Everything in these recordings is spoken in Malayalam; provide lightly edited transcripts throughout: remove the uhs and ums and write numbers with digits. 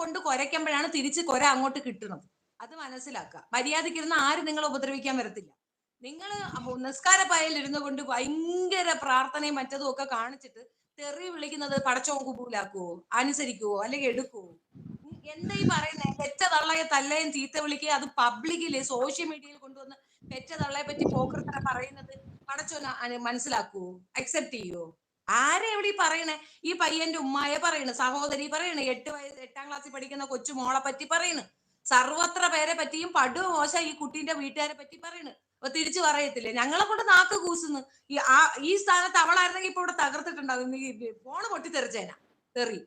കൊണ്ട് കുരയ്ക്കുമ്പോഴാണ് തിരിച്ച് കുര അങ്ങോട്ട് കിട്ടുന്നത്. അത് മനസ്സിലാക്കുക. മര്യാദയ്ക്കിരുന്ന് ആരും നിങ്ങളെ ഉപദ്രവിക്കാൻ വരത്തില്ല. നിങ്ങൾ നിസ്കാര പായയിൽ ഇരുന്നു കൊണ്ട് ഭയങ്കര പ്രാർത്ഥനയും മറ്റതും ഒക്കെ കാണിച്ചിട്ട് തെറി വിളിക്കുന്നത് പടച്ചോൻ കുബൂലാക്കുവോ, അനുസരിക്കുവോ, അല്ലെങ്കിൽ എടുക്കുവോ? എന്താ ഈ പറയുന്നത്? പെറ്റ തള്ളയെ തല്ലയും ചീത്ത വിളിക്കുക, അത് പബ്ലിക്കില് സോഷ്യൽ മീഡിയയിൽ കൊണ്ടുവന്ന് പെറ്റ തള്ളയെ പറ്റി പോക്കൃത്തരം പറയുന്നത് പടച്ചോൻ മനസ്സിലാക്കുവോ, അക്സെപ്റ്റ് ചെയ്യുവോ? ആരെ എവിടെ പറയണേ? ഈ പയ്യന്റെ ഉമ്മായെ പറയണ്, സഹോദരി പറയണ്, 8 ക്ലാസ്സിൽ പഠിക്കുന്ന കൊച്ചു മോളെ പറ്റി പറയണ്, സർവത്ര പേരെ പറ്റിയും പടു മോശം ഈ കുട്ടീന്റെ വീട്ടുകാരെ പറ്റി പറയണ്. അപ്പൊ തിരിച്ചു പറയത്തില്ലേ? ഞങ്ങളെ കൊണ്ട് നാക്ക് കൂസുന്നു. ഈ സ്ഥാനത്ത് അവളായിരുന്നെങ്കിൽ ഇപ്പൊ ഇവിടെ തകർത്തിട്ടുണ്ടാകും. ഈ ഫോണ് പൊട്ടിത്തെറിച്ചേന തെറി.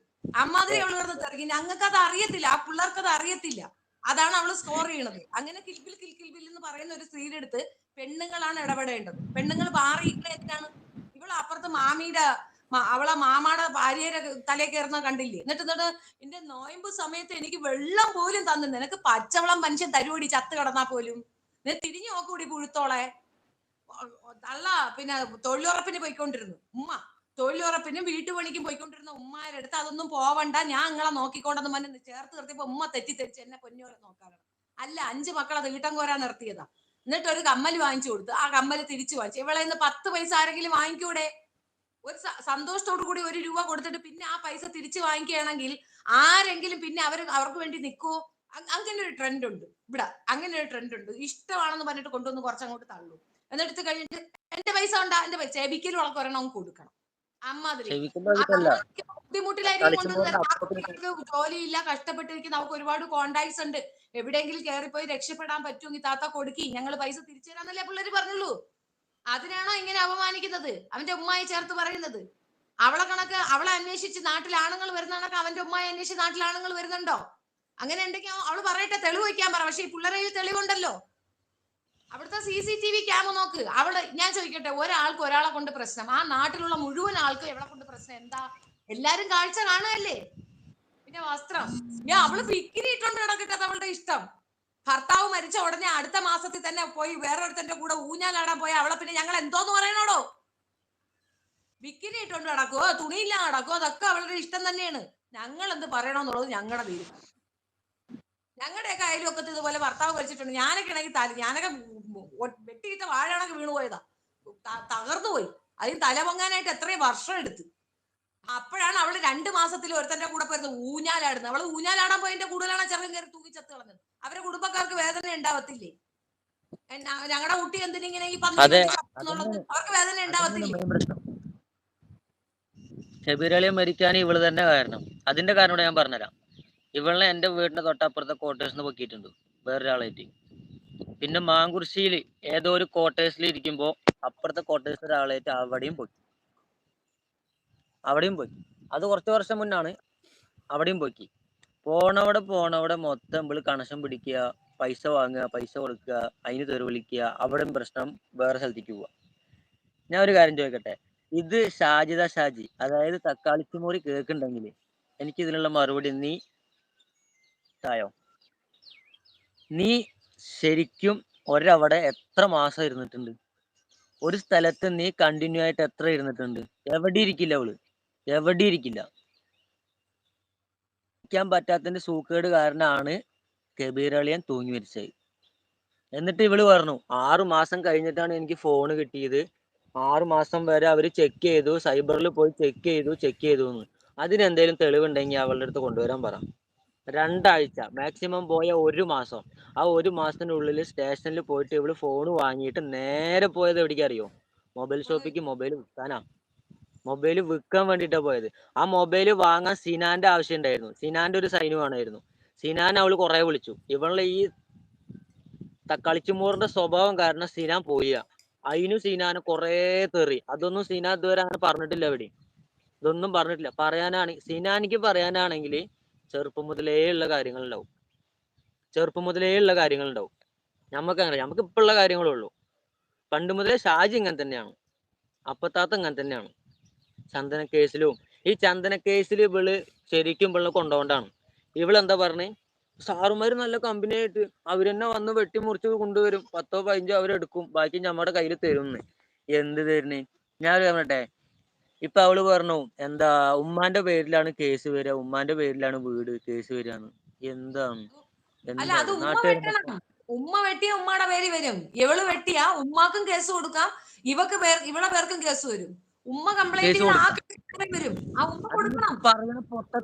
അമ്മാതിരി അവള് കിടന്ന് തെറിക്കും. ഞങ്ങൾക്ക് അത് അറിയത്തില്ല, ആ പിള്ളേർക്ക് അത് അറിയത്തില്ല. അതാണ് അവള് സ്കോർ ചെയ്യണത്. അങ്ങനെ കിൽബിൽ കിൽബിൽ എന്ന് പറയുന്ന ഒരു സ്ത്രീയുടെ അടുത്ത് പെണ്ണുങ്ങളാണ് ഇടപെടേണ്ടത്. പെണ്ണുങ്ങൾ മാറിയിരിക്കണ എന്തിനാണ്? ഇവള് അപ്പുറത്ത് മാമിയുടെ അവളെ മാമാടെ ഭാര്യയുടെ തലേ കയറുന്ന കണ്ടില്ലേ? എന്നിട്ട് എന്റെ നോയമ്പ് സമയത്ത് എനിക്ക് വെള്ളം പോലും തന്നു. നിനക്ക് പച്ചവെള്ളം മനുഷ്യൻ തരുവടി ചത്ത് കിടന്നാ പോലും. നീ തിരിഞ്ഞു നോക്കൂടി പുഴുത്തോളെ. തള്ള പിന്നെ തൊഴിലുറപ്പിന് പോയിക്കൊണ്ടിരുന്നു ഉമ്മ, തൊഴിലുറപ്പിനും വീട്ടുപണിക്കും പോയിക്കൊണ്ടിരുന്ന ഉമ്മാരുടെ അടുത്ത് അതൊന്നും പോവണ്ട, ഞാൻ നിങ്ങളെ നോക്കിക്കൊണ്ടെന്ന് പറഞ്ഞ് ചേർത്ത് നിർത്തിയപ്പോ ഉമ്മ തെറ്റിദ്ധരിച്ച് എന്നെ പൊന്നോരെ നോക്കാനാണ്. അല്ല, 5 മക്കളെ തീട്ടം കോരാൻ നിർത്തിയതാ. എന്നിട്ട് ഒരു കമ്മല് വാങ്ങിച്ചു കൊടുത്തു. ആ കമ്മല് തിരിച്ചു വാങ്ങിച്ചു. ഇവളെ ഇന്ന് 10 പൈസ ആരെങ്കിലും വാങ്ങിക്കൂടെ? ഒരു സന്തോഷത്തോടു കൂടി 1 രൂപ കൊടുത്തിട്ട് പിന്നെ ആ പൈസ തിരിച്ചു വാങ്ങിക്കുകയാണെങ്കിൽ ആരെങ്കിലും പിന്നെ അവർക്ക് വേണ്ടി നിൽക്കുവോ? അങ്ങനെ ഒരു ട്രെൻഡ് ഉണ്ട് ഇവിടെ. അങ്ങനെ ഒരു ട്രെൻഡ് ഉണ്ട്. ഇഷ്ടമാണെന്ന് പറഞ്ഞിട്ട് കൊണ്ടുവന്ന് കുറച്ചങ്ങോട്ട് തള്ളു. എന്നിട്ട് കഴിഞ്ഞിട്ട് എന്റെ പൈസ ഉണ്ടാ, എന്റെ പൈസ ചെവിക്കലും അവൾക്ക് ഒരെണ്ണം കൊടുക്കണം. അമ്മാതിരി ബുദ്ധിമുട്ടിലായിരിക്കും കൊണ്ടുവന്ന്. ജോലിയില്ല, കഷ്ടപ്പെട്ടിരിക്കുന്ന അവർക്ക് ഒരുപാട് കോണ്ടാക്ട്സ് ഉണ്ട്. എവിടെയെങ്കിലും കയറിപ്പോയി രക്ഷപ്പെടാൻ പറ്റുമെങ്കിൽ താത്ത കൊടുക്കി, ഞങ്ങൾ പൈസ തിരിച്ചു തരാന്നല്ലേ പിള്ളേര് പറഞ്ഞുള്ളൂ. അതിനാണോ ഇങ്ങനെ അപമാനിക്കുന്നത്? അവന്റെ ഉമ്മായി ചേർത്ത് പറയുന്നത്. അവളെ കണക്ക് അവളെ അന്വേഷിച്ച് നാട്ടിൽ ആണുങ്ങൾ വരുന്ന കണക്ക് അവന്റെ ഉമ്മായി അന്വേഷിച്ച് നാട്ടിൽ ആണുങ്ങൾ വരുന്നുണ്ടോ? അങ്ങനെ ഉണ്ടെങ്കിൽ അവള് പറയട്ടെ, തെളിവ് വയ്ക്കാൻ പറ. പക്ഷെ ഈ പിള്ളേരിൽ തെളിവുണ്ടല്ലോ. അവിടുത്തെ CCTV ക്യാമ നോക്ക്. ഞാൻ ചോദിക്കട്ടെ, ഒരാൾക്ക് ഒരാളെ കൊണ്ട് പ്രശ്നം, ആ നാട്ടിലുള്ള മുഴുവൻ ആൾക്കും എവിടെ കൊണ്ട് പ്രശ്നം എന്താ? എല്ലാരും കാഴ്ച കാണുകയല്ലേ. പിന്നെ വസ്ത്രം അവള് ബിക്കിനി ഇട്ടോണ്ട് കിടക്കട്ടെ, അത് അവളുടെ ഇഷ്ടം. ഭർത്താവ് മരിച്ച ഉടനെ അടുത്ത മാസത്തിൽ തന്നെ പോയി വേറൊരുത്തന്റെ കൂടെ ഊഞ്ഞാലാടാൻ പോയ അവളെ പിന്നെ ഞങ്ങൾ എന്തോന്ന് പറയണോടോ? ബിക്കിനി ഇട്ടോണ്ട് നടക്കുവോ, തുണിയില്ല നടക്കുവോ, അതൊക്കെ അവളുടെ ഇഷ്ടം തന്നെയാണ്. ഞങ്ങൾ എന്ത് പറയണോന്നുള്ളത് ഞങ്ങളുടെ തീരുമാനം. ഞങ്ങളുടെയൊക്കെ അയൽവക്കത്ത് ഇതുപോലെ ഭർത്താവ് മരിച്ചിട്ടുണ്ട്. ഞാനൊക്കെ ഞാനൊക്കെ വെട്ടിയിട്ട വാഴയാണൊക്കെ വീണു പോയതാ, തകർന്നു പോയി. അതിന് തല പൊങ്ങാനായിട്ട് എത്രയും വർഷം എടുത്ത്. അപ്പോഴാണ് അവള് 2 മാസത്തിൽ ഒരുത്തന്റെ കൂടെ പോയിരുന്നത് ഊഞ്ഞാലാടുന്നത്. അവള് ഊഞ്ഞാലാടാൻ പോയതിന്റെ കൂടുതലാണ് ചെറുക്കൻ കയറി തൂക്കി ചത്ത് കളഞ്ഞത്. അവരുടെ കുടുംബക്കാർക്ക് വേദന ഉണ്ടാവത്തില്ലേ? ഞങ്ങളുടെ കുട്ടി എന്തിനിങ്ങനെ ഈ പന്നി എന്നുള്ളത് അവർക്ക് വേദന ഉണ്ടാവത്തില്ലേ? ഷബീറളിയെ മരിക്കാൻ ഇവള് തന്നെ കാരണം. അതിന്റെ കാരണം ഞാൻ പറഞ്ഞുതരാം. ഇവളെ എൻ്റെ വീടിന്റെ തൊട്ടപ്പുറത്തെ ക്വാർട്ടേഴ്സിന് പൊക്കിയിട്ടുണ്ട് വേറൊരാളായിട്ട്. പിന്നെ മാങ്കുറിശ്ശിയിൽ ഏതോ ഒരു ക്വാർട്ടേഴ്സിൽ ഇരിക്കുമ്പോൾ അപ്പുറത്തെ ക്വാർട്ടേഴ്സ് ഒരാളായിട്ട് അവിടെയും പോയി. അത് കുറച്ച് വർഷം മുന്നാണ്. അവിടെയും പോയി. പോണവിടെ മൊത്തം ഇവള് കണക്ഷൻ പിടിക്കുക, പൈസ വാങ്ങുക, പൈസ കൊടുക്കുക, അതിന് തെറി വിളിക്കുക, അവിടെയും പ്രശ്നം, വേറെ സ്ഥലത്തേക്ക് പോവുക. ഞാൻ ഒരു കാര്യം ചോദിക്കട്ടെ, ഇത് ഷാജി, അതായത് തക്കാളിച്ചുമൂറി കേൾക്കുന്നുണ്ടെങ്കിൽ എനിക്ക് ഇതിനുള്ള മറുപടി നീ തായോ. നീ ശരിക്കും ഒരവിടെ എത്ര മാസം ഇരുന്നിട്ടുണ്ട്? ഒരു സ്ഥലത്ത് നീ കണ്ടിന്യൂ ആയിട്ട് എത്ര ഇരുന്നിട്ടുണ്ട്? എവിടെ ഇരിക്കില്ല അവള്, എവിടെ ഇരിക്കില്ല. ഇരിക്കാൻ പറ്റാത്തതിന്റെ സൂക്കേട് കാരണമാണ് കബീറളിയൻ തൂങ്ങി മരിച്ചത്. എന്നിട്ട് ഇവള് പറഞ്ഞു 6 മാസം കഴിഞ്ഞിട്ടാണ് എനിക്ക് ഫോണ് കിട്ടിയത്, 6 മാസം വരെ അവർ ചെക്ക് ചെയ്തു, സൈബറിൽ പോയി ചെക്ക് ചെയ്തു എന്ന്. അതിനെന്തെങ്കിലും തെളിവുണ്ടെങ്കിൽ അവളുടെ അടുത്ത് കൊണ്ടുവരാൻ പറ. 2 ആഴ്ച മാക്സിമം പോയ 1 മാസം. ആ 1 മാസത്തിനുള്ളിൽ സ്റ്റേഷനിൽ പോയിട്ട് ഇവള് ഫോണ് വാങ്ങിയിട്ട് നേരെ പോയത് എവിടേക്ക് അറിയോ? മൊബൈൽ ഷോപ്പിക്ക് മൊബൈൽ വിൽക്കാനാ. മൊബൈൽ വിൽക്കാൻ വേണ്ടിയിട്ടാണ് പോയത്. ആ മൊബൈൽ വാങ്ങാൻ സിനാന്റെ ആവശ്യം ഉണ്ടായിരുന്നു. സിനാന്റെ ഒരു സൈന് വേണമായിരുന്നു. സിനാൻ അവള് കുറെ വിളിച്ചു. ഇവളുടെ ഈ തക്കാളിച്ചുമൂറിന്റെ സ്വഭാവം കാരണം സിനാൻ പോയില്ല. അതിനു സിനാന് കുറെ തെറി. അതൊന്നും സിനാൻ ഇതുവരെ അങ്ങനെ പറഞ്ഞിട്ടില്ല. ഇതൊന്നും പറഞ്ഞിട്ടില്ല. സിനാനിക്ക് പറയാനാണെങ്കിൽ ചെറുപ്പം മുതലേ ഉള്ള കാര്യങ്ങളുണ്ടാവും. നമുക്ക് അങ്ങനെ, നമുക്ക് ഇപ്പൊ ഉള്ള കാര്യങ്ങളേ ഉള്ളൂ. പണ്ട് മുതലേ ഷാജി ഇങ്ങനെ തന്നെയാണ്, അപ്പത്താത്ത ഇങ്ങനെ തന്നെയാണ്. ചന്ദന കേസിലും ഈ ചന്ദന കേസിൽ ഇവള് ശരിക്കും ഇവളെ കൊണ്ടുകൊണ്ടാണ്. ഇവളെന്താ പറഞ്ഞേ? സാറുമാര് നല്ല കമ്പനി ആയിട്ട് അവരെന്നെ വന്ന് വെട്ടിമുറിച്ച് കൊണ്ടുവരും, 10-15 അവരെടുക്കും, ബാക്കി നമ്മുടെ കയ്യിൽ തരുന്ന്. എന്ത് തരുന്നേ? ഞാൻ പറയട്ടെ, ഇപ്പൊ അവള് പറഞ്ഞു എന്താ ഉമ്മാന്റെ പേരിലാണ് കേസ് വരിക, ഉമ്മാന്റെ പേരിലാണ് വീട് കേസ് വരികയാണ്. എന്താണ് അല്ല, അത് എന്താണ് ഉമ്മ നാട്ടുകാരുടെ വെട്ടണം. ഉമ്മ വെട്ടിയ ഉമ്മയുടെ പേര് വരും. ഇവള് വെട്ടിയ ഉമ്മാക്കും കേസ് കൊടുക്കാം, ഇവളെ പേർക്കും കേസ് വരും. ഉമ്മ കംപ്ലൈന്റ് കേസ് ചെയ്ത ആ കൊടുക്കാം. കേസ് വരും. ആ ഉമ്മ അതിന് കൊടുക്കണം. പറയണ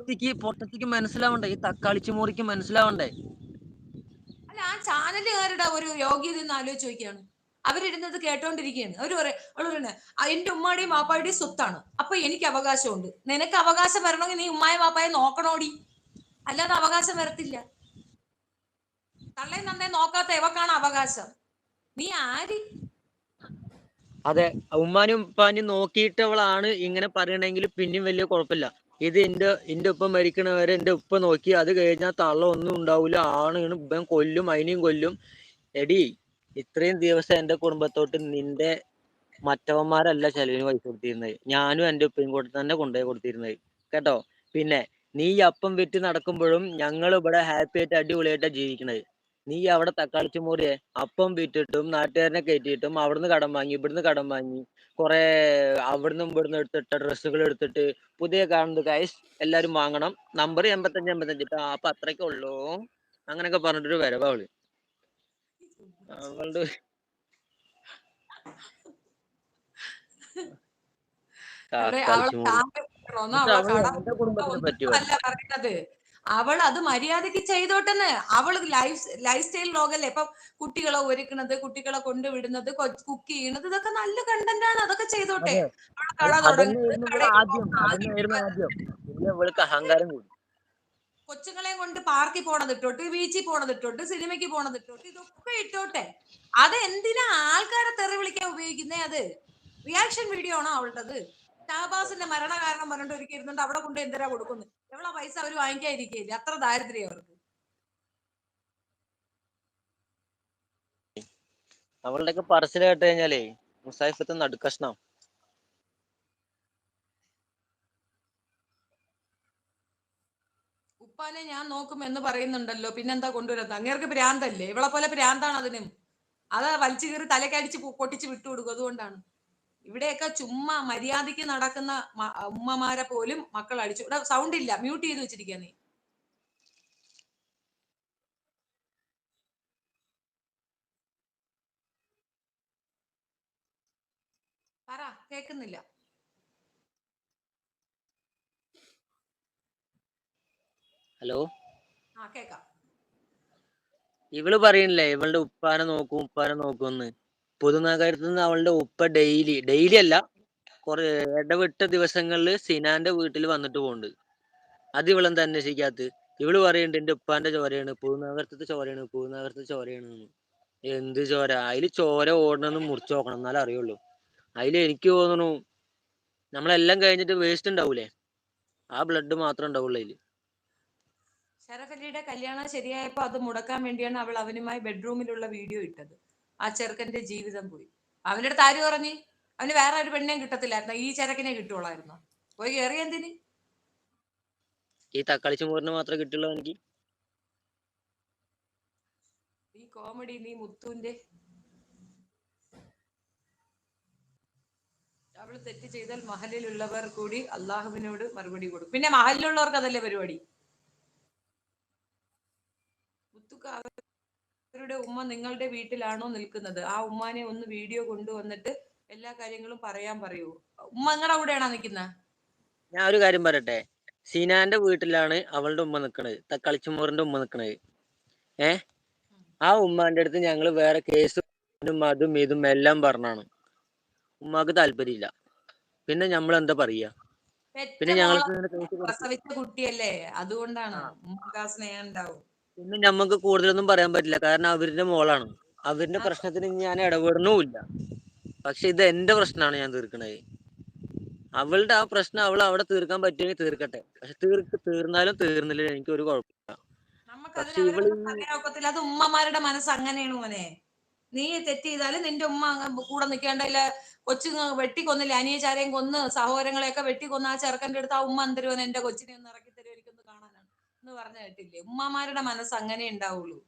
പൊട്ടത്തിക്ക് മനസ്സിലാവണ്ടേ, ഈ തക്കാളിച്ച് മോറിക്ക് മനസ്സിലാവണ്ടേ. അല്ല, ആ ചാനലുകാരുടെ ഒരു യോഗ്യത എന്ന് ആലോചിച്ച് നോക്കിയാണ്. അവരിരുന്നത് കേട്ടോണ്ടിരിക്കുകയാണ്. അവര് പറയുന്നത് എന്റെ ഉമ്മാടെയും വാപ്പായുടെയും സ്വത്താണ്, അപ്പൊ എനിക്ക് അവകാശമുണ്ട്. നിനക്ക് അവകാശം വരണമെങ്കിൽ നീ ഉമ്മായും വാപ്പായെ നോക്കണോടി, അല്ലാതെ അവകാശം വരത്തില്ല. തള്ളയും നന്നേ നോക്കാത്ത എവക്കാണ് അവകാശം? നീ ആര്? അതെ, ഉമ്മാനും ഉപ്പാനും നോക്കിയിട്ടവളാണ് ഇങ്ങനെ പറയണെങ്കിൽ പിന്നെയും വലിയ കുഴപ്പമില്ല. ഇത് എന്റെ ഉപ്പ മരിക്കണവരെ എന്റെ ഉപ്പ നോക്കി, അത് കഴിഞ്ഞാൽ തള്ള ഒന്നും ഉണ്ടാവില്ല, ആണ് ഇവൻ കൊല്ലും, അതിനെയും കൊല്ലും. എടി, ഇത്രയും ദിവസം എന്റെ കുടുംബത്തോട്ട് നിന്റെ മറ്റവന്മാരല്ല ചെലവിന് പൈസ കൊടുത്തിരുന്നത്, ഞാനും എന്റെ ഉപ്പയും കൂടെ തന്നെ കൊണ്ടുപോയി കൊടുത്തിരുന്നത് കേട്ടോ. പിന്നെ നീ അപ്പം വിറ്റ് നടക്കുമ്പോഴും ഞങ്ങൾ ഇവിടെ ഹാപ്പി ആയിട്ട് അടിപൊളിയായിട്ടാണ് ജീവിക്കണത്. നീ അവിടെ തക്കാളിച്ച് മൂറിയെ അപ്പം വിറ്റിട്ടും നാട്ടുകാരനെ കയറ്റിയിട്ടും അവിടുന്ന് കടം വാങ്ങി ഇവിടുന്ന് കടം വാങ്ങി കുറെ അവിടുന്ന് ഇവിടുന്ന് എടുത്തിട്ട ഡ്രസ്സുകൾ എടുത്തിട്ട് പുതിയ കാണുന്നത് ഗൈസ് എല്ലാരും വാങ്ങണം, നമ്പർ 85 അപ്പൊ അത്രയ്ക്കേ ഉള്ളൂ അങ്ങനെയൊക്കെ പറഞ്ഞിട്ടൊരു വരവ് അവളുടെ അവളെ തക്കാളിച്ച് മൂറി. താമസിക്കണോന്നോ എന്നിട്ട് അവളെ അവള് എന്റെ കുടുംബത്തിനെ പറ്റി ഒന്നുമല്ല പറഞ്ഞു. പറയുന്നത്. അവൾ അത് മര്യാദക്ക് ചെയ്തോട്ടെന്ന്. അവള് ലൈഫ് സ്റ്റൈൽ ലോകല്ലേ. ഇപ്പൊ കുട്ടികളെ ഒരുക്കുന്നത്, കുട്ടികളെ കൊണ്ടുവിടുന്നത്, കുക്ക് ചെയ്യുന്നത്, ഇതൊക്കെ നല്ല കണ്ടന്റ് ആണ്. അതൊക്കെ ചെയ്തോട്ടെ. അതെ, അവളെ കട തുടങ്ങുന്നത്, അതന്നെയായിരുന്നു ഇവള് കടയിൽ ആദ്യം, അതന്നെയായിരുന്നു ആദ്യം. പിന്നെ ഇവൾക്ക് അഹങ്കാരം കൂടി. കൊച്ചുങ്ങളെ കൊണ്ട് പാർക്കിൽ പോണതിട്ടോട്ട്, ബീച്ചിൽ പോണതിട്ടോട്ട്, സിനിമയ്ക്ക് പോണതിട്ടോട്ട്, ഇതൊക്കെ ഇട്ടോട്ടെ. അത് എന്തിനാ ആൾക്കാരെ തെറി വിളിക്കാൻ ഉപയോഗിക്കുന്നേ? അത് റിയാക്ഷൻ വീഡിയോ ആണോ അവളുടേത്? ഷഹബാസിന്റെ മരണ കാരണം പറഞ്ഞിട്ട് ഒരിക്കൽ ഇരുന്നുണ്ട് അവിടെ കൊണ്ട് എന്തിനാ കൊടുക്കുന്നു? എவ்வளോ പൈസ അവര് വാങ്ങിക്കാതിരിക്കില്ല, അത്ര ദാരിദ്ര്യം അവർക്ക്. അവളുടെയൊക്കെ പറച്ചിൽ കേട്ട് കഴിഞ്ഞാലേ മുസായിഫത്ത് നടുക്കഷ്ണം. ഉപ്പാനെ ഞാൻ നോക്കും എന്ന് പറയുന്നുണ്ടല്ലോ, പിന്നെന്താ കൊണ്ടുവരുന്നത്? അങ്ങേർക്ക് ഭ്രാന്തല്ലേ? ഇവളെ പോലെ ഭ്രാന്താണ് അതിനും. അത് വലിച്ചു കീറി തലക്കടിച്ച് പൊട്ടിച്ച് വിട്ടുകൊടുക്കും. അതുകൊണ്ടാണ് ഇവിടെയൊക്കെ ചുമ്മാ മര്യാദയ്ക്ക് നടക്കുന്ന ഉമ്മമാരെ പോലും മക്കൾ അടിച്ചു. ഇവിടെ സൗണ്ട് ഇല്ല, മ്യൂട്ട് ചെയ്ത് വെച്ചിരിക്കുക നീ. പറ, കേക്കുന്നില്ല. ഹലോ, ആ, കേക്കാം. ഇവള് പറയണില്ലേ ഇവളുടെ ഉപ്പാനെ നോക്കുമെന്ന്. പുതുനഗരത്ത് നിന്ന് അവളുടെ ഉപ്പ ഡെയിലി അല്ല, കുറെ ഇടവിട്ട ദിവസങ്ങളിൽ സിനാന്റെ വീട്ടിൽ വന്നിട്ട് പോകുന്നുണ്ട്. അത് ഇവളെന്താ അന്വേഷിക്കാത്ത? ഇവള് പറയുന്നുണ്ട് എന്റെ ഉപ്പാന്റെ ചോരയാണ്, പുതുനഗരത്തെ ചോരയാണ്. എന്ത് ചോര? അതില് ചോര ഓടണമെന്ന് മുറിച്ച് നോക്കണം, എന്നാലേ അറിയുള്ളൂ. അതില് എനിക്ക് തോന്നുന്നു നമ്മളെല്ലാം കഴിഞ്ഞിട്ട് വേസ്റ്റ് ഉണ്ടാവൂലേ, ആ ബ്ലഡ് മാത്രം ഉണ്ടാവുള്ളൂ അതില്. ഷറഫലിയുടെ കല്യാണം ശരിയായപ്പോ അത് മുടക്കാൻ വേണ്ടിയാണ് അവൾ അവനുമായി ബെഡ്റൂമിലുള്ള വീഡിയോ ഇട്ടത്. ആ ചെറുക്കന്റെ ജീവിതം പോയി. അവന്റെ അടുത്ത് ആര് പറഞ്ഞ് അവന് വേറെ ഒരു പെണ്ണിനെയും കിട്ടത്തില്ലായിരുന്നു, ഈ ചെറുക്കനെ കിട്ടുള്ളായിരുന്നു? പോയി കയറി എന്തിന്? ഈ തക്കാളി ചോറിന് മാത്രമേ കിട്ടുള്ളൂ എനിക്ക്. ഈ കോമഡി നീ മുത്തുവിന്റെ. അവള് തെറ്റ് ചെയ്താൽ മഹലിലുള്ളവർ കൂടി അള്ളാഹുവിനോട് മറുപടി കൊടുക്കും. പിന്നെ മഹലിലുള്ളവർക്ക് അതല്ലേ പരിപാടി? മുത്തുക്ക, അവരുടെ ഉമ്മ നിങ്ങളുടെ വീട്ടിലാണോ നിൽക്കുന്നത്? ആ ഉമ്മാനെ ഒന്ന് വീഡിയോ കൊണ്ടുവന്നിട്ട് എല്ലാ കാര്യങ്ങളും പറയാൻ പറയൂ. ഉമ്മ നിങ്ങളുടെ കൂടെയാണോ നിൽക്കുന്നത്? ഞാൻ ഒരു കാര്യം പറയട്ടെ, സിനാന്റെ വീട്ടിലാണ് അവളുടെ ഉമ്മ നിൽക്കണത്, തക്കാളിച്ചുമോറിന്റെ ഉമ്മ നിൽക്കണത്. ആ ഉമ്മാന്റെ അടുത്ത് ഞങ്ങൾ വേറെ കേസും അതും ഇതും എല്ലാം പറഞ്ഞാണ്. ഉമ്മാക്ക് താല്പര്യമില്ല. പിന്നെ നമ്മൾ എന്താ പറയാ? പെറ്റ പിന്നെ മോളെ ഞങ്ങൾക്ക് ഇങ്ങനെ കേസ് കൊടുക്കും. പ്രസവിച്ച കുട്ടിയല്ലേ, അതുകൊണ്ടാണ് ഉമ്മക്ക് ആ സ്നേഹം ഉണ്ടാവും. പിന്നെ ഞമ്മക്ക് കൂടുതലൊന്നും പറയാൻ പറ്റില്ല, കാരണം അവരുടെ മോളാണ്. അവരുടെ പ്രശ്നത്തിന് ഞാൻ ഇടപെടണമില്ല. പക്ഷെ ഇത് എന്റെ പ്രശ്നമാണ്, ഞാൻ തീർക്കണത്. അവളുടെ ആ പ്രശ്നം അവൾ അവിടെ തീർക്കാൻ പറ്റുമെങ്കിൽ തീർക്കട്ടെ. പക്ഷെ തീർന്നാലും തീർന്നില്ല എനിക്ക് ഒരു കുഴപ്പമില്ല. നമുക്ക് അതിന് പക്ഷെ ഇവള് അവരോടൊന്നും പറയാൻ ഒക്കത്തില്ല. അത് ഉമ്മമാരുടെ മനസ്സ് അങ്ങനെയാണ് മോനെ. നീ തെറ്റ് ചെയ്താലും നിന്റെ ഉമ്മ കൂടെ നിൽക്കേണ്ടല്ല. കൊച്ചു വെട്ടിക്കൊന്നില്ല, അനിയച്ചാരെയും കൊന്ന് സഹോദരങ്ങളെയൊക്കെ വെട്ടിക്കൊന്ന് ആ ചെറുക്കന്റെ അടുത്ത് ആ ഉമ്മ എന്തരുവൻ എന്റെ കൊച്ചിനെ ഒന്ന് ഇറക്കി തരുമോ, എനിക്കൊന്ന് കാണാനാണ് എന്ന് പറഞ്ഞു കേട്ടില്ലേ? ഉമ്മമാരുടെ മനസ്സ് അങ്ങനെ ഉണ്ടാവുള്ളൂ.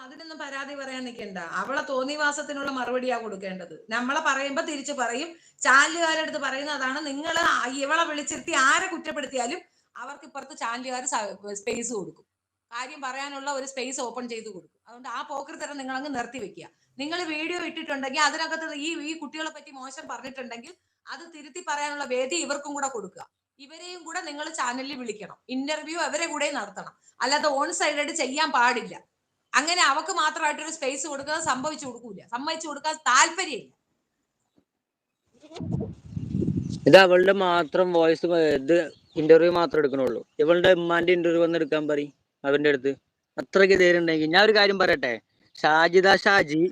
അതിനൊന്നും പരാതി പറയാൻ നിൽക്കണ്ട. അവളെ തോന്നിവാസത്തിനുള്ള മറുപടിയാ കൊടുക്കേണ്ടത്. നമ്മളെ പറയുമ്പോ തിരിച്ചു പറയും. ചാനലുകാരുടെ അടുത്ത് പറയുന്നതാണ്, നിങ്ങൾ ഇവളെ വിളിച്ചിരുത്തി ആരെ കുറ്റപ്പെടുത്തിയാലും അവർക്ക് ഇപ്പുറത്ത് ചാനലുകാർ സ്പേസ് കൊടുക്കും. കാര്യം പറയാനുള്ള ഒരു സ്പേസ് ഓപ്പൺ ചെയ്ത് കൊടുക്കും. അതുകൊണ്ട് ആ പോക്കൃത്തരം നിങ്ങൾ അങ്ങ് നിർത്തി വെക്കുക. നിങ്ങൾ വീഡിയോ ഇട്ടിട്ടുണ്ടെങ്കിൽ അതിനകത്ത് ഈ കുട്ടികളെ പറ്റി മോശം പറഞ്ഞിട്ടുണ്ടെങ്കിൽ അത് തിരുത്തി പറയാനുള്ള വേദി ഇവർക്കും കൂടെ കൊടുക്കുക. ഇവരെയും കൂടെ നിങ്ങൾ ചാനലിൽ വിളിക്കണം. ഇന്റർവ്യൂ അവരെ കൂടെ നടത്തണം. അല്ലാതെ ഓൺ സൈഡായിട്ട് ചെയ്യാൻ പാടില്ല. അങ്ങനെ അവക്ക് മാത്രമായിട്ടൊരു സ്പേസ് കൊടുക്കുക സമ്മതിച്ചു കൊടുക്കാൻ താല്പര്യമില്ല. ഇത് അവളുടെ മാത്രം വോയിസ്, ഇത് ഇന്റർവ്യൂ മാത്രം എടുക്കണുള്ളൂ. ഇവളുടെ ഉമ്മാന്റെ ഇന്റർവ്യൂ വന്ന് എടുക്കാൻ പറയും അവന്റെ അടുത്ത്. അത്രയ്ക്ക് ധൈര്യം ഉണ്ടെങ്കിൽ. ഞാൻ ഒരു കാര്യം പറയട്ടെ, ഷാജിദ ഷാജി,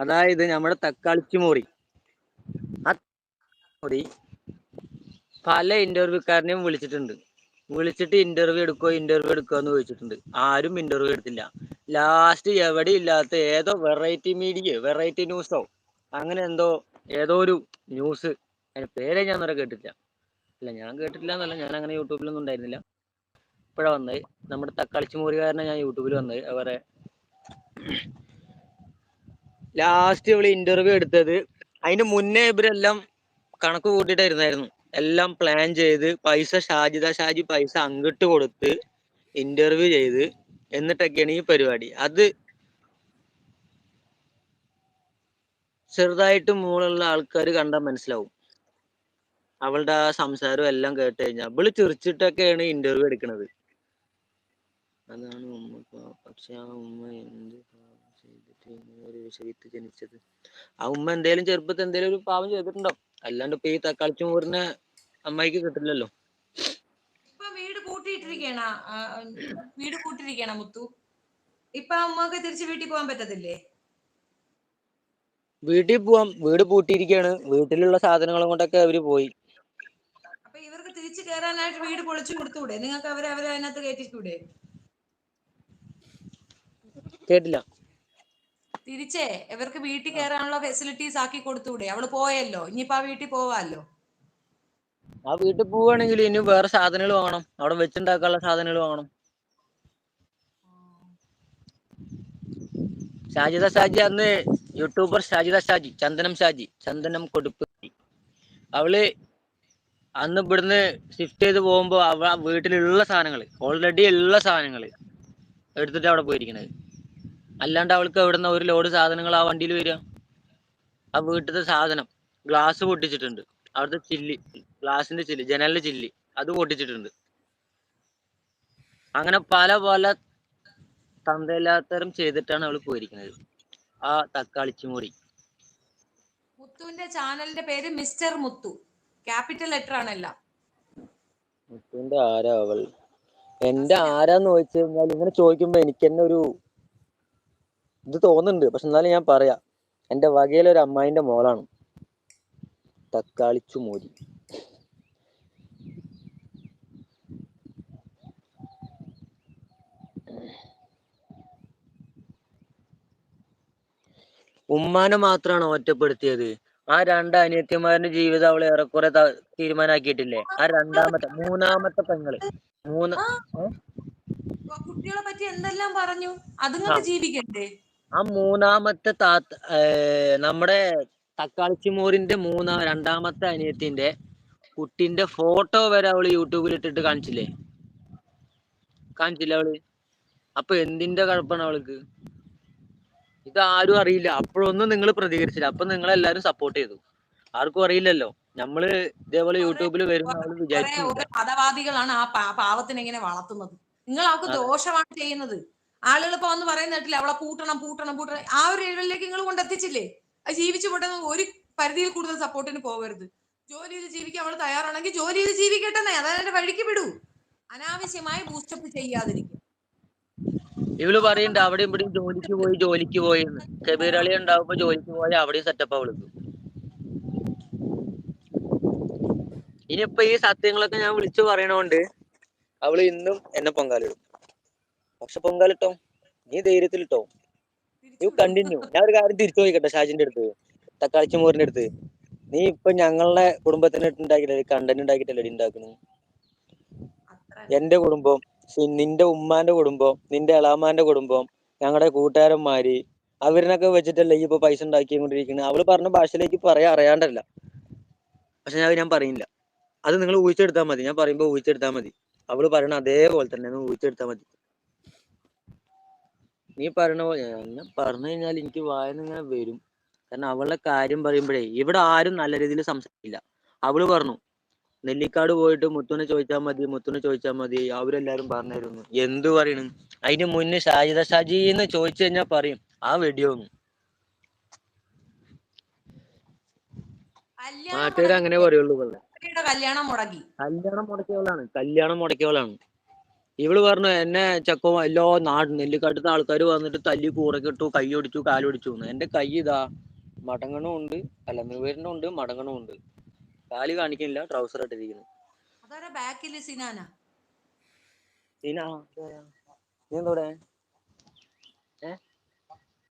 അതായത് നമ്മുടെ തക്കാളിച്ചു മോറി, ആ മോറി പല ഇന്റർവ്യൂക്കാരനെയും വിളിച്ചിട്ട് ഇന്റർവ്യൂ എടുക്കോ എന്ന് ചോദിച്ചിട്ടുണ്ട്. ആരും ഇന്റർവ്യൂ എടുത്തില്ല. ലാസ്റ്റ് എവിടെ ഇല്ലാത്ത ഏതോ വെറൈറ്റി ന്യൂസോ അങ്ങനെ ഏതോ ഒരു ന്യൂസ്, അതിന്റെ പേരെ ഞാൻ വരെ കേട്ടിട്ടില്ല. ഞാൻ കേട്ടിട്ടില്ല എന്നല്ല, ഞാൻ അങ്ങനെ യൂട്യൂബിലൊന്നും ഉണ്ടായിരുന്നില്ല. ഇപ്പോഴാണ് വന്നത്. നമ്മുടെ തക്കാളിച്ചു മോറികാരനെ ഞാൻ യൂട്യൂബിൽ വന്നത്. അവരെ ലാസ്റ്റ് ഇവള് ഇന്റർവ്യൂ എടുത്തത്, അതിന് മുന്നേ ഇവരെല്ലാം കണക്ക് കൂട്ടിയിട്ടായിരുന്നു. എല്ലാം പ്ലാൻ ചെയ്ത് ഷാജിദ ഷാജി പൈസ അങ്ങോട്ട് കൊടുത്ത് ഇന്റർവ്യൂ ചെയ്ത് എന്നിട്ടൊക്കെയാണ് ഈ പരിപാടി. അത് ചെറുതായിട്ട് മൂളുള്ള ആൾക്കാർ കണ്ടാൽ മനസ്സിലാവും. അവളുടെ ആ സംസാരം എല്ലാം കേട്ട് കഴിഞ്ഞാൽ അവള് ചിരിച്ചിട്ടൊക്കെയാണ് ഇന്റർവ്യൂ എടുക്കുന്നത്. അതാണ് ഉമ്മ. പക്ഷെ ആ ഉമ്മ എന്ത് ചെയ്തിട്ട് ഒരു വിഷയത്ത് ജനിച്ചത്? ആ ഉമ്മ എന്തേലും ചെറുപ്പത്തിൽ എന്തേലും ഒരു പാവം ചെയ്തിട്ടുണ്ടോ? അല്ലാണ്ട് ഇപ്പൊ ഈ തക്കാളിച്ചു മോറിനെ അമ്മായിക്ക് കിട്ടില്ലല്ലോ. ഇപ്പൊ വീട് കൂട്ടിരിക്കണ മുത്തു. ഇപ്പൊ അമ്മക്ക് തിരിച്ച് വീട്ടിൽ പോകാൻ പറ്റത്തില്ലേ? വീട്ടിൽ പോവാം. വീട് പൂട്ടിയിരിക്കുകയാണ്. വീട്ടിലുള്ള സാധനങ്ങളും കൊണ്ടൊക്കെ അവര് പോയി. അപ്പൊ ഇവർക്ക് തിരിച്ചു കയറാനായിട്ട് വീട് പൊളിച്ചു കൊടുത്തൂടെ? നിങ്ങൾക്ക് അവരെ അതിനകത്ത് കയറ്റിക്കൂടെ? കേട്ടില്ല. തിരിച്ചേ ഇവർക്ക് വീട്ടിൽ കയറാനുള്ള ഫെസിലിറ്റീസ് ആക്കി കൊടുത്തൂടെ? അവള് പോയല്ലോ, ഇനിയിപ്പോ ആ വീട്ടിൽ പോവാല്ലോ. ആ വീട്ടിൽ പോവുകയാണെങ്കിൽ ഇനി വേറെ സാധനങ്ങൾ വാങ്ങണം. അവിടെ വെച്ചുണ്ടാക്കാനുള്ള സാധനങ്ങൾ വാങ്ങണം. ഷാജിദ ഷാജി അന്ന് യൂട്യൂബർ ഷാജിദ ഷാജി, ചന്ദനം കൊടുപ്പ്, അവള് അന്ന് ഇവിടുന്ന് ഷിഫ്റ്റ് ചെയ്ത് പോകുമ്പോ വീട്ടിലുള്ള സാധനങ്ങൾ, ഓൾറെഡി ഉള്ള സാധനങ്ങൾ എടുത്തിട്ട് അവിടെ പോയിരിക്കണത്. അല്ലാണ്ട് അവൾക്ക് എവിടുന്ന ഒരു ലോഡ് സാധനങ്ങൾ ആ വണ്ടിയിൽ വരിക? ആ വീട്ടിലത്തെ സാധനം, ഗ്ലാസ് പൊട്ടിച്ചിട്ടുണ്ട്, അവിടുത്തെ ഗ്ലാസിന്റെ ചില്ല്, ജനലിന്റെ ചില്ല് അത് പൊട്ടിച്ചിട്ടുണ്ട്. അങ്ങനെ പല തന്തയില്ലാത്തരം ചെയ്തിട്ടാണ് അവള് പോയിരിക്കുന്നത്, ആ തക്കാളിച്ചു മോറി. മുത്തുവിന്റെ ചാനലിന്റെ പേര് മിസ്റ്റർ മുത്തു, ക്യാപിറ്റൽ ലെറ്റർ ആണല്ലോ. മുത്തുവിന്റെ ആരാ അവൾ? എന്റെ ആരാന്ന് ചോദിച്ചു കഴിഞ്ഞാൽ, ഇങ്ങനെ ചോദിക്കുമ്പോ എനിക്ക് തന്നെ ഒരു ഇത് തോന്നുന്നുണ്ട്. പക്ഷെ എന്നാലും ഞാൻ പറയാം, എന്റെ വകയിലൊരു അമ്മായിന്റെ മോളാണ് തക്കാളിച്ചു മോരി. ഉമ്മാനെ മാത്രമാണ് ഒറ്റപ്പെടുത്തിയത്. ആ രണ്ട് അനിയത്തിമാരുടെ ജീവിതം അവള് ഏറെക്കുറെ തീരുമാനാക്കിയിട്ടില്ലേ? ആ മൂന്നാമത്തെ പെങ്ങള് കുട്ടികളെ പറ്റി എന്തെല്ലാം പറഞ്ഞു. അതുങ്ങൾക്ക് ജീവിക്കണ്ടേ? ആ മൂന്നാമത്തെ നമ്മുടെ തക്കാളിച്ചു മോരിന്റെ രണ്ടാമത്തെ അനിയത്തിന്റെ കുട്ടിന്റെ ഫോട്ടോ വരെ അവള് യൂട്യൂബിൽ ഇട്ടിട്ട് കാണിച്ചില്ലേ അവള്? അപ്പൊ എന്തിന്റെ കുഴപ്പമാണ് അവൾക്ക്? ഇത് ആരും അറിയില്ല. അപ്പോഴൊന്നും നിങ്ങൾ പ്രതികരിച്ചില്ല. അപ്പൊ നിങ്ങളെല്ലാരും സപ്പോർട്ട് ചെയ്തു. ആർക്കും അറിയില്ലല്ലോ. നമ്മള് ഇതേപോലെ യൂട്യൂബിൽ വരുന്ന അവള് വിചാരിക്കുന്നില്ല. മതവാദികളാണ് ആ പാവത്തിനെ ഇങ്ങനെ വളർത്തുന്നത്. നിങ്ങൾ അവർക്ക് ദോഷമാണ് ചെയ്യുന്നത്. ആളുകൾ ഇപ്പൊ വന്ന് പറയുന്ന കേട്ടില്ല, അവളെ പൂട്ടണം. ആ ഒരു ലെവലിലേക്ക് നിങ്ങൾ കൊണ്ടെത്തിച്ചില്ലേ? അത് ജീവിച്ചു പോട്ടെന്ന്, ഒരു പരിധിയിൽ കൂടുതൽ സപ്പോർട്ടിന് പോകരുത്. ജോലി ചെയ്ത് ജീവിക്കാൻ അവൾ തയ്യാറാണെങ്കിൽ ജോലി ചെയ്ത് ജീവിക്കട്ടെ, അതായത് വഴിക്ക് വിടൂ. അനാവശ്യമായി ബൂസ്റ്റപ്പ് ചെയ്യാതിരിക്കും. ഇവള് പറയുന്നുണ്ട് അവിടെ ഇവിടെയും ജോലിക്ക് പോയി എന്ന്. കബീർ അലി ഉണ്ടാവുമ്പോ ജോലിക്ക് പോയാൽ അവിടെയും സെറ്റപ്പ് അവൾക്ക്. ഇനിയിപ്പൊ ഈ സത്യങ്ങളൊക്കെ ഞാൻ വിളിച്ചു പറയണോണ്ട് അവള് ഇന്നും എന്നെ പൊങ്കാലിടും. പക്ഷെ പൊങ്കാലിട്ടോ, നീ ധൈര്യത്തിലിട്ടോ, യു കണ്ടിന്യൂ. ഞാൻ ഒരു കാര്യം തിരിച്ചു ചോദിക്കട്ടെ ഷാജിന്റെ അടുത്ത്, തക്കാളിച്ചു മോറിന്റെ അടുത്ത്, നീ ഇപ്പൊ ഞങ്ങളുടെ കുടുംബത്തിന് ഉണ്ടാക്കിയിട്ടല്ലേ, കണ്ടന്റ് ഉണ്ടാക്കിയിട്ടല്ലേ ഉണ്ടാക്കണേ? എന്റെ കുടുംബം, നിന്റെ ഉമ്മാന്റെ കുടുംബം, നിന്റെ എളാമാന്റെ കുടുംബം, ഞങ്ങളുടെ കൂട്ടുകാരന്മാര് അവരിനൊക്കെ വെച്ചിട്ടല്ലേ ഈ ഇപ്പൊ പൈസ ഉണ്ടാക്കിക്കൊണ്ടിരിക്കുന്നത്. അവള് പറഞ്ഞ ഭാഷയിലേക്ക് പറയാൻ അറിയാണ്ടല്ല, പക്ഷെ ഞാൻ പറയുന്നില്ല. അത് നിങ്ങൾ ഊഹിച്ചെടുത്താൽ മതി. ഞാൻ പറയുമ്പോൾ ഊഹിച്ചെടുത്താൽ മതി. അവള് പറയണ അതേപോലെ തന്നെ ഊഹിച്ചെടുത്താൽ മതി. നീ പറയണ പോലെ ഞാൻ പറഞ്ഞു കഴിഞ്ഞാൽ എനിക്ക് വായന ഇങ്ങനെ വരും. കാരണം അവളുടെ കാര്യം പറയുമ്പോഴേ ഇവിടെ ആരും നല്ല രീതിയിൽ സംസാരിക്കില്ല. അവള് പറഞ്ഞു നെല്ലിക്കാട് പോയിട്ട് മുത്തുനെ ചോദിച്ചാൽ മതി അവരെല്ലാരും പറഞ്ഞു തരുന്നു. എന്ത് പറയണ്? അതിന് മുന്നേ ഷാജിദ ഷാജി എന്ന് ചോദിച്ചു കഴിഞ്ഞാൽ പറയും ആ വെടിയൊന്നു. നാട്ടുകാർ അങ്ങനെ പറയുള്ളൂ. കല്യാണം മുടങ്ങി, കല്യാണം മുടക്കിയവളാണ്. ഇവള് പറഞ്ഞു എന്നെ ചക്കോ എല്ലാ നെല്ലിക്കാട്ടത്തെ ആൾക്കാർ വന്നിട്ട് തല്ലി കൂറൊക്കെ ഇട്ടു, കൈ ഒടിച്ചു, കാലൊടിച്ചു. എന്റെ കൈ ഇതാ മടങ്ങണും ഉണ്ട്, അല്ല നിവരണും ഉണ്ട്, മടങ്ങണും ഉണ്ട്. കാല് കാണിക്കുന്നില്ല, ട്രൗസർ ഇട്ടിരിക്കുന്നു. അതാരാ ബാക്കില്? സിനാന? നീ എന്തോടെ